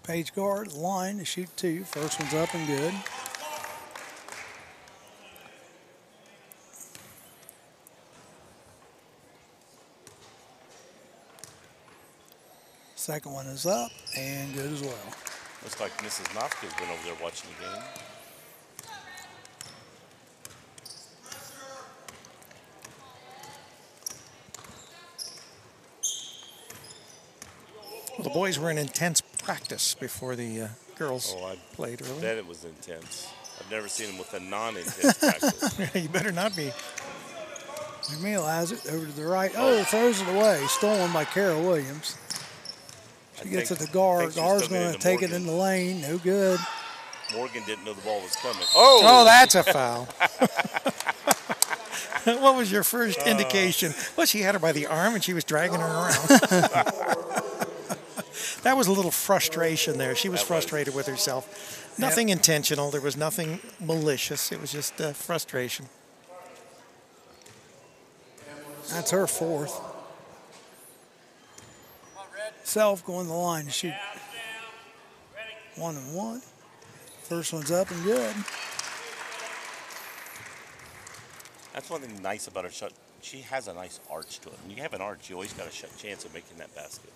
S3: Page guard line to shoot 2. First one's up and good. Second one is up and good as well.
S4: Looks like Mrs. Nofka's been over there watching the game.
S2: Well, the boys were in intense practice before the girls played earlier.
S4: I bet it was intense. I've never seen them with a non-intense practice.
S2: You better not be.
S3: McNeil has it over to the right. Oh, throws it away. Stolen by Kara Williams. She gets at the guard. Guard's going to take it in the lane. No good.
S4: Morgan didn't know the ball was coming.
S2: Oh, that's a foul. What was your first indication? Well, she had her by the arm and she was dragging her around. That was a little frustration there. She was frustrated with herself. Nothing intentional. There was nothing malicious. It was just frustration.
S3: That's her 4th. Self going the line to shoot. 1 and 1. First one's up and good.
S4: That's one thing nice about her shot. She has a nice arch to it. When you have an arch, you always got a chance of making that basket.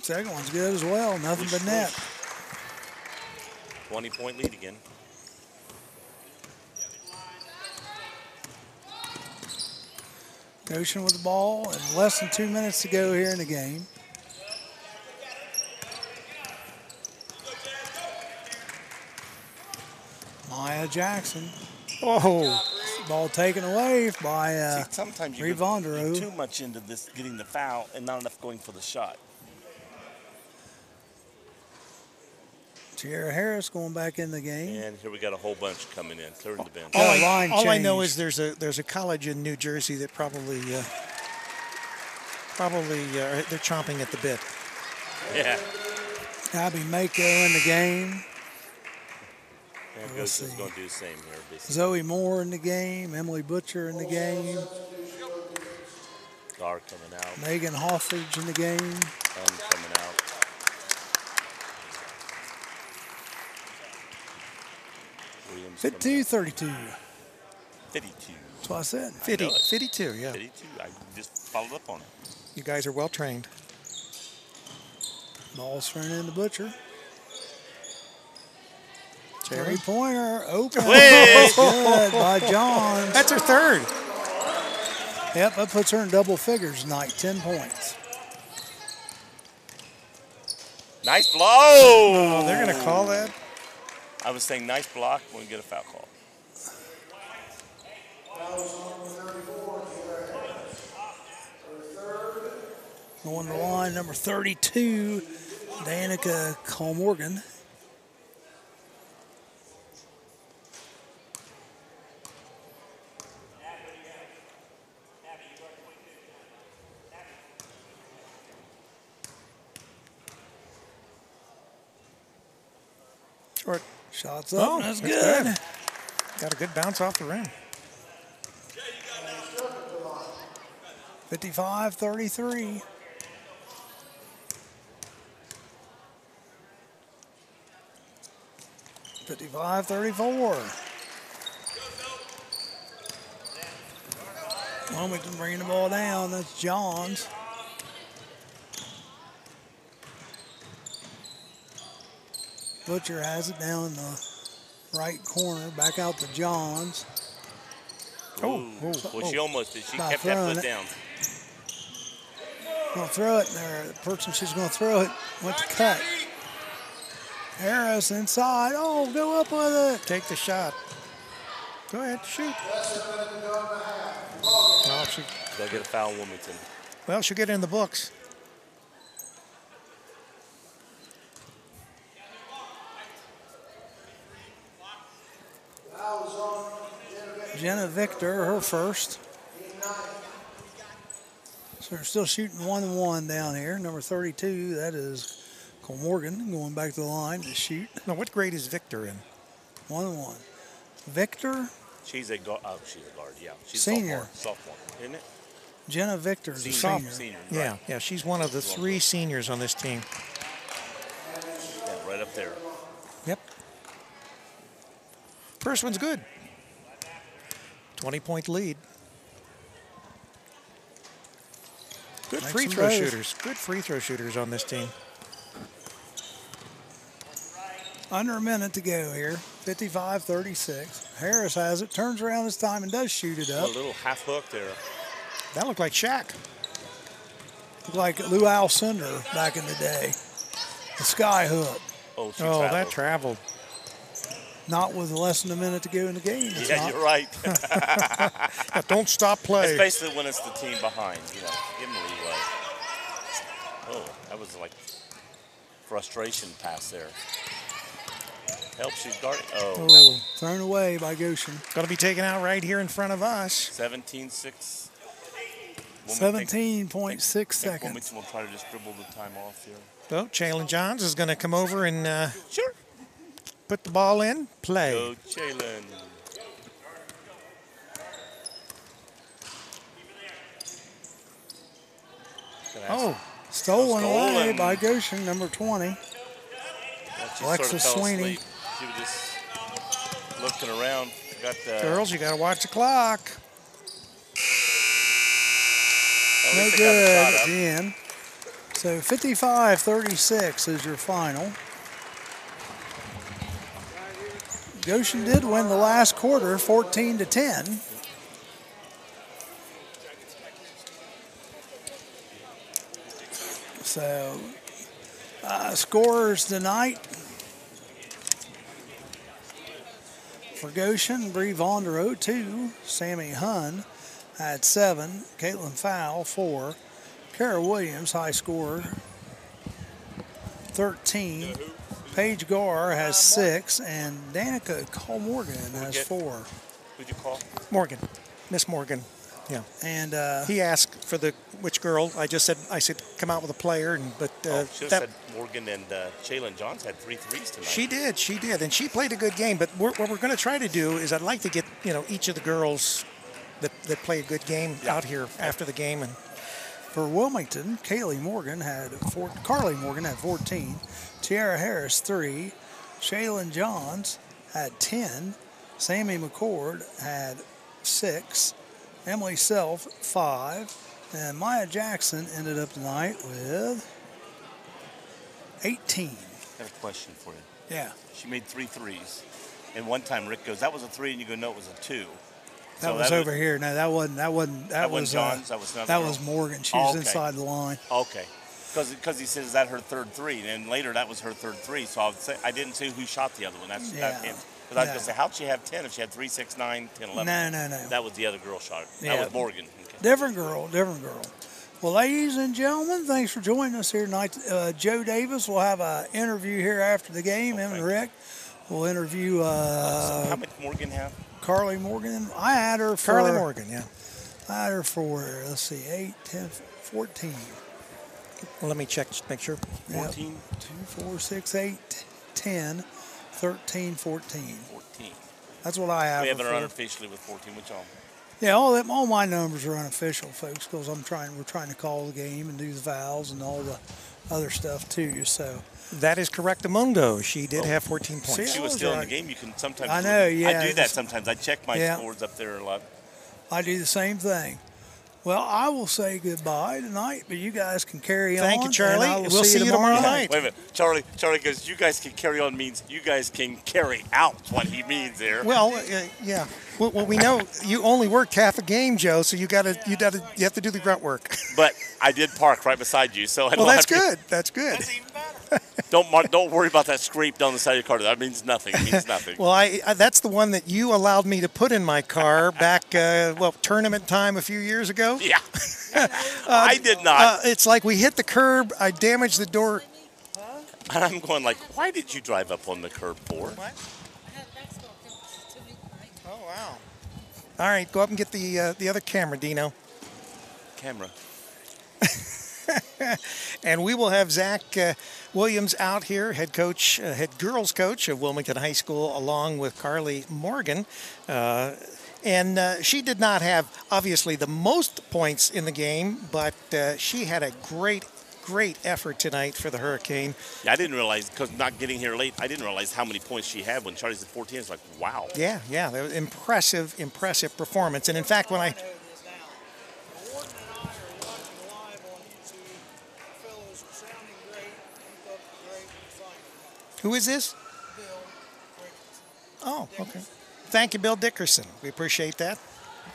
S3: Second one's good as well. Nothing but net.
S4: 20-point lead again.
S3: Goshen with the ball and less than 2 minutes to go here in the game. Maya Jackson.
S2: Oh.
S3: Ball taken away by
S4: sometimes you
S3: Rivondero.
S4: get too much into this getting the foul and not enough going for the shot.
S3: Tierra Harris going back in the game.
S4: And here we got a whole bunch coming in, clearing the bench.
S2: All I know is there's a college in New Jersey that probably they're chomping at the bit.
S4: Yeah.
S3: Abby Mako in the game.
S4: And Goshen's going to do the same here. Basically.
S3: Zoe Moore in the game. Emily Butcher in the game.
S4: Gar coming out.
S3: Megan Hoffridge in the game.
S4: Coming out.
S3: 52-32.
S4: 52.
S3: That's what I said.
S2: 52, yeah.
S4: 52. I just followed up on it.
S2: You guys are well trained.
S3: Ball's thrown in the Butcher.
S2: Jerry.
S3: Three-pointer open. Good by Johns.
S2: That's her 3rd.
S3: Yep, that puts her in double figures tonight. 10 points.
S4: Nice blow.
S2: Oh, they're going to call that.
S4: I was saying nice block when we get a foul call.
S3: Going to the line, number 32, Danica Colmorgan.
S2: Short.
S3: Shots up.
S2: Oh,
S3: that's good.
S2: Got a good bounce off the rim.
S3: 55-33. Wilmington bringing the ball down. That's Johns. Butcher has it down in the right corner. Back out to Johns.
S4: Well, she almost did. She kept that foot down.
S3: Going to throw it, and the person she's going to throw it went to cut. Harris inside. Oh, go up with it.
S2: Take the shot. Go ahead, shoot. Oh,
S4: They'll get a foul, Wilmington.
S2: Well, she'll get in the books.
S3: Jenna Victor, her first. So they're still shooting 1-1 down here. Number 32, that is Cole Morgan, going back to the line to shoot.
S2: Now, what grade is Victor in?
S3: 1-1. Victor,
S4: She's a guard. Oh, she's a guard. Yeah, she's
S3: Senior.
S4: sophomore, isn't it?
S3: Jenna Victor's a senior.
S4: Senior.
S2: Yeah,
S4: Right.
S2: yeah, she's one of the 3 seniors on this team.
S4: Yeah, right up there.
S2: Yep. First one's good. 20-point lead. Good
S3: Make
S2: free
S3: some
S2: throw
S3: throws.
S2: shooters. Good free throw shooters on this team.
S3: Under a minute to go here. 55-36. Harris has it, turns around this time and does shoot it
S4: A
S3: up.
S4: little half hook there.
S2: That looked like Shaq.
S3: Looked like Lou Alcindor back in the day. The sky hook.
S4: Oh, she
S2: Oh,
S4: traveled.
S2: that traveled.
S3: Not with less than a minute to go in the game. It's
S4: Yeah,
S3: not.
S4: you're right.
S2: Yeah, don't stop play.
S4: It's basically when it's the team behind, you know, give them leeway. Oh, that was like frustration pass there. Help, she's guarding. Oh, that
S3: Oh,
S4: was
S3: thrown away by Goshen.
S2: Going to be taken out right here in front of us.
S4: 17-6.
S3: 17.6 seconds.
S4: Wilmington will try to just dribble the time off here.
S2: So, Jalen Johns is going to come over and
S4: Sure.
S2: put the ball in. Play.
S4: Go, Jalen.
S2: Oh,
S3: Stolen away
S4: Stolen.
S3: by Goshen, number 20.
S4: She
S3: Alexis
S4: fell
S3: Sweeney.
S4: asleep. She was just looking around. Got the
S2: girls, you got to watch the clock.
S4: at
S3: No
S4: least they got the
S3: good
S4: shot
S3: at
S4: up.
S3: the end. So 55-36 is your final. Goshen did win the last quarter, 14-10. So, scorers tonight for Goshen: Bree Vonderow, 2. Sammy Hunn had 7. Caitlin Fowle, 4. Kara Williams, high scorer, 13. Paige Gar has 6. And Danica Cole Morgan has 4.
S4: Who'd you call?
S2: Morgan. Miss Morgan. Yeah.
S3: And
S2: He asked for which girl. I said come out with a player, but
S4: Should have said Morgan and Jalen Johns had 3 threes tonight.
S2: she did, and she played a good game. But what we're going to try to do is I'd like to get each of the girls that play a good game out here after the game. And
S3: for Wilmington, Carly Morgan had 14. Tiara Harris, 3. Shaylin Johns had 10. Sammy McCord had 6. Emily Self, 5. And Maya Jackson ended up tonight with 18.
S4: I have a question for you.
S3: Yeah.
S4: She made 3 threes. And one time Rick goes, that was a 3, and you go, no, it was a 2.
S3: That was over here. No, that wasn't. That was
S4: Johns. That was another
S3: that
S4: girl?
S3: was Morgan. She was
S4: Okay.
S3: inside the line.
S4: Okay. Because he says, is that her 3rd 3? And later that was her 3rd 3. So I didn't see who shot the other one. That's
S3: Yeah.
S4: that. Because I was going to say, how'd she have 10 if she had 3, 6, 9, 10, 11?
S3: No.
S4: That was the other girl shot.
S3: Yeah.
S4: That was Morgan. Okay.
S3: Different girl. Well, ladies and gentlemen, thanks for joining us here tonight. Joe Davis will have an interview here after the game. Him and Rick will interview
S4: How much Morgan have?
S3: Carly Morgan. I had her for
S2: Carly Morgan, yeah.
S3: I had her for, let's see, 8, 10, 14.
S2: Well, let me check, make sure.
S4: 14?
S3: 2, 4, 6, 8, 10, 13, 14.
S4: 14.
S3: That's what I have.
S4: We have
S3: her
S4: her
S3: for.
S4: unofficially with 14. Which all?
S3: Yeah, all my numbers are unofficial, folks, because we're trying to call the game and do the fouls and all the other stuff too. So
S2: That is correctamundo. She did have 14 points.
S3: See,
S4: She
S3: I
S4: was
S3: was
S4: still in
S3: right.
S4: the game. You can sometimes.
S3: I know, yeah,
S4: I do that
S3: it's-
S4: sometimes. I check my
S3: Yeah.
S4: scores up there a lot.
S3: I do the same thing. Well, I will say goodbye tonight, but you guys can carry on.
S2: Thank you,
S3: and
S2: Charlie.
S3: I will
S2: We'll see you tomorrow night.
S4: Wait a minute, Charlie goes, you guys can carry on means you guys can carry out what he means there.
S2: Well, yeah. Well, we know you only worked half a game, Joe. So you have to do the grunt work.
S4: But I did park right beside you, so I
S2: Well,
S4: don't
S2: that's
S4: have to-
S2: good. That's good.
S4: Don't worry about that scrape down the side of your car. That means nothing. It means nothing.
S2: Well, I that's the one that you allowed me to put in my car back, tournament time a few years ago.
S4: Yeah. I did not.
S2: It's like we hit the curb. I damaged the door.
S4: And I'm going like, why did you drive up on the curb for?
S2: Oh, wow. All right, go up and get the other camera, Dino.
S4: Camera.
S2: And we will have Zach Williams out here, head girls coach of Wilmington High School, along with Carly Morgan. And she did not have, obviously, the most points in the game, but she had a great effort tonight for the Hurricane.
S4: Yeah, I didn't realize, because not getting here late, I didn't realize how many points she had when Charlie's at 14. It's like, wow.
S2: Yeah, that was impressive performance. And in fact, when I... Who is this? Oh, okay. Thank you, Bill Dickerson. We appreciate that.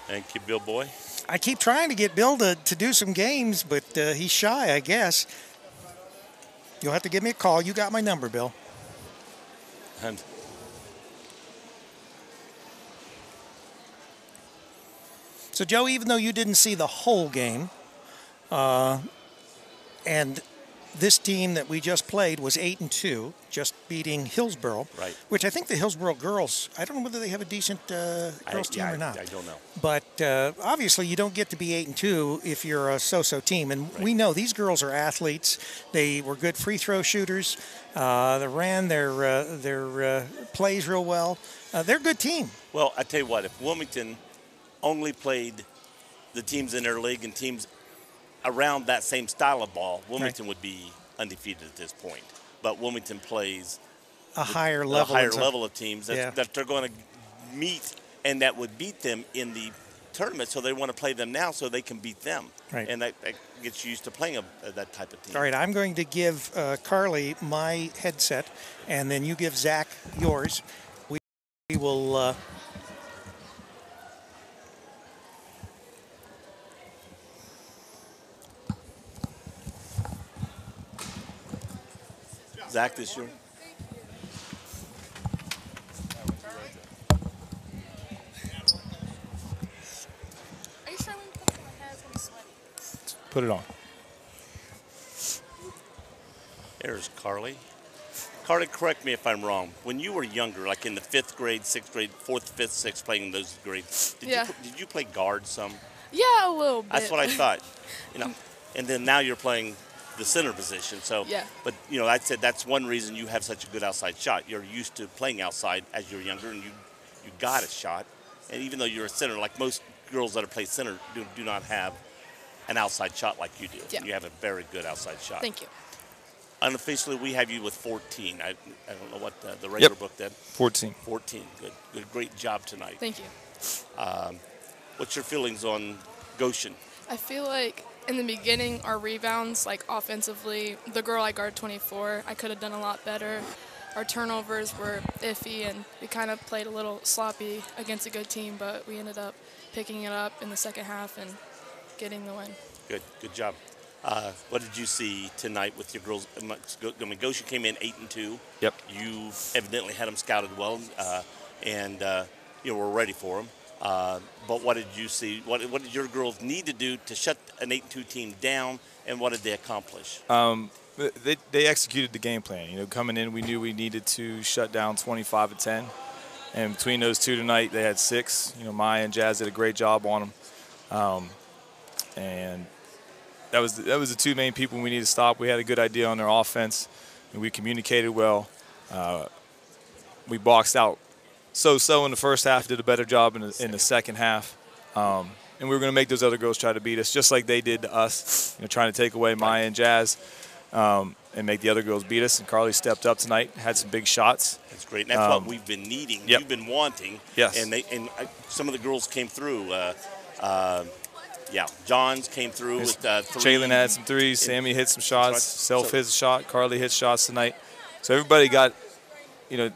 S4: Thank you, Bill Boy.
S2: I keep trying to get Bill to do some games, but he's shy, I guess. You'll have to give me a call. You got my number, Bill.
S4: And
S2: so, Joe, even though you didn't see the whole game, and this team that we just played was 8-2, just beating Hillsborough,
S4: right?
S2: Which I think the Hillsborough girls, I don't know whether they have a decent girls team or not.
S4: I don't know.
S2: But obviously, you don't get to be 8-2 if you're a so-so team. And we know these girls are athletes. They were good free throw shooters. They ran their plays real well. They're a good team.
S4: Well, I tell you what, if Wilmington only played the teams in their league and teams around that same style of ball, Wilmington would be undefeated at this point. But Wilmington plays
S2: a higher level
S4: of teams that they're going to meet and that would beat them in the tournament. So they want to play them now so they can beat them.
S2: Right.
S4: And that gets you used to playing that type of team.
S2: All right, I'm going to give Carly my headset, and then you give Zach yours. We will...
S4: Zach, this year.
S5: Are you sure we put my hands on sweaty?
S6: Put it on.
S4: There's Carly. Carly, correct me if I'm wrong. When you were younger, like in the 5th grade, 6th grade, 4th, 5th, 6th, playing those grades, did you play guard some?
S5: Yeah, a little bit.
S4: That's what I thought. And then now you're playing the center position. So,
S5: yeah.
S4: But I said that's one reason you have such a good outside shot. You're used to playing outside as you're younger, and you got a shot. And even though you're a center, like most girls that play center do not have an outside shot like you do.
S5: Yeah.
S4: You have a very good outside shot.
S5: Thank you.
S4: Unofficially, we have you with 14. I don't know what the regular book did.
S6: 14.
S4: 14. Good. Great job tonight.
S5: Thank you.
S4: What's your feelings on Goshen?
S5: I feel like in the beginning, our rebounds, like offensively, the girl I guard 24, I could have done a lot better. Our turnovers were iffy, and we kind of played a little sloppy against a good team, but we ended up picking it up in the second half and getting the win.
S4: Good job. What did you see tonight with your girls? I mean, Goshen came in 8-2.
S6: Yep.
S4: You evidently had them scouted well, and were ready for them. But what did you see? What did your girls need to do to shut an 8-2 team down, and what did they accomplish?
S6: They executed the game plan. Coming in, we knew we needed to shut down 25-10, and between those two tonight, they had 6. Maya and Jazz did a great job on them, and that was the two main people we needed to stop. We had a good idea on their offense, and we communicated well. We boxed out so in the first half, did a better job in the second half. And we were going to make those other girls try to beat us, just like they did to us, trying to take away Maya and Jazz and make the other girls beat us. And Carly stepped up tonight, had some big shots.
S4: That's great. And that's what we've been needing.
S6: Yep.
S4: You've been wanting.
S6: Yes.
S4: And some of the girls came through. Johns came through with 3.
S6: Jalen had some threes. Sammy hit some shots. Self hit a shot. Carly hit shots tonight. So everybody got –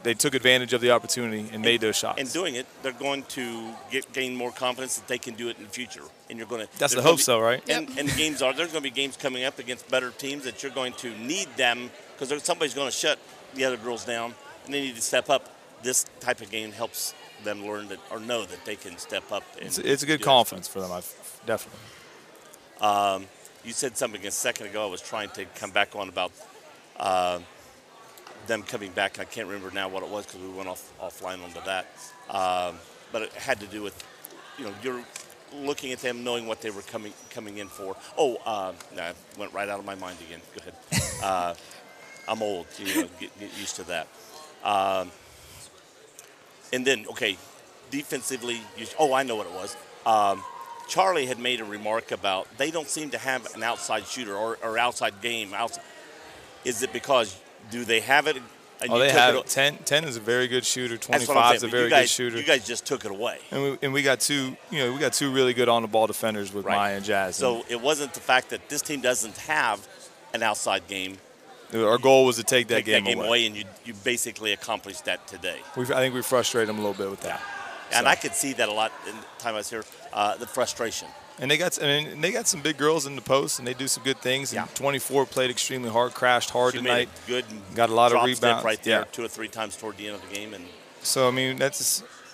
S6: they took advantage of the opportunity and made those shots.
S4: And doing it, they're going to gain more confidence that they can do it in the future. And you're going to.
S6: That's the hope, so right?
S4: And the games there's going to be games coming up against better teams that you're going to need them because somebody's going to shut the other girls down, and they need to step up. This type of game helps them learn that or know that they can step up. And
S6: it's a good confidence for them, definitely.
S4: You said something a second ago. I was trying to come back on about. Them coming back. I can't remember now what it was because we went offline onto that. But it had to do with, looking at them, knowing what they were coming in for. Oh, nah, went right out of my mind again. Go ahead. I'm old. Get used to that. And then, okay, defensively, I know what it was. Charlie had made a remark about they don't seem to have an outside shooter or outside game. Is it because do they have it? And
S6: they have it. 10 is a very good shooter. 25 is a very good shooter.
S4: You guys just took it away.
S6: And we got two. We got two really good on the ball defenders with Maya and Jazz.
S4: So it wasn't the fact that this team doesn't have an outside game.
S6: Our goal was to take that game
S4: away, and you basically accomplished that today.
S6: I think we frustrated them a little bit with that.
S4: And I could see that a lot in the time I was here, the frustration.
S6: And they got some big girls in the post, and they do some good things. And 24 played extremely hard, crashed hard tonight.
S4: Good.
S6: Got a lot of rebounds
S4: right there, 2 or 3 times toward the end of the game. And
S6: so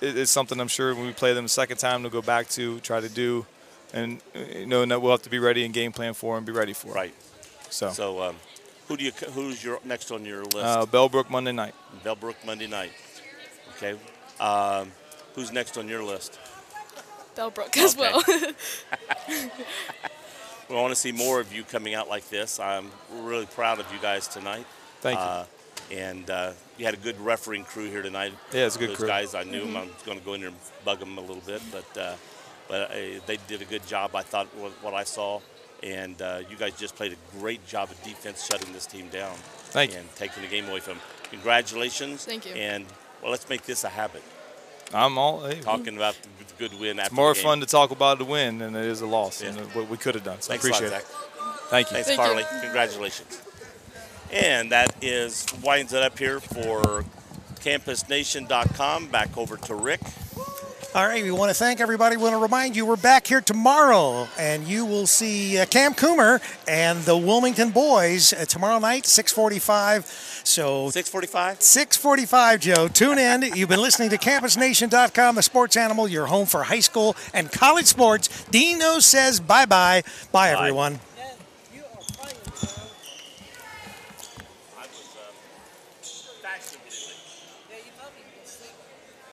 S6: it's something I'm sure when we play them the second time they'll go back to try to do, and knowing that we'll have to be ready and game plan for and be ready for.
S4: Right. So who's your next on your list?
S6: Bellbrook Monday night.
S4: Bellbrook Monday night. Okay. Who's next on your list?
S5: Bellbrook as well.
S4: We want to see more of you coming out like this. I'm really proud of you guys tonight.
S6: Thank you.
S4: And you had a good refereeing crew here tonight.
S6: Yeah, it's a good
S4: Those
S6: crew.
S4: guys, I knew them. I was going to go in there and bug them a little bit, but they did a good job, I thought, what I saw. And you guys just played a great job of defense shutting this team down.
S6: Thank you.
S4: And taking the game away from them. Congratulations.
S5: Thank you.
S4: And, let's make this a habit.
S6: I'm all
S4: talking about the good win.
S6: It's more fun to talk about the win than it is a loss and what we could have done. So
S4: Thanks
S6: I appreciate
S4: a lot,
S6: it.
S4: Zach.
S6: Thank you.
S4: Thanks, Carly. Congratulations. And that winds it up here for CampusNation.com. Back over to Rick.
S2: All right, we want to thank everybody. We want to remind you we're back here tomorrow, and you will see Cam Coomer and the Wilmington boys tomorrow night, 6:45. So
S4: 6:45?
S2: 6:45, Joe. Tune in. You've been listening to CampusNation.com, the sports animal, your home for high school and college sports. Dino says bye-bye. Bye, everyone.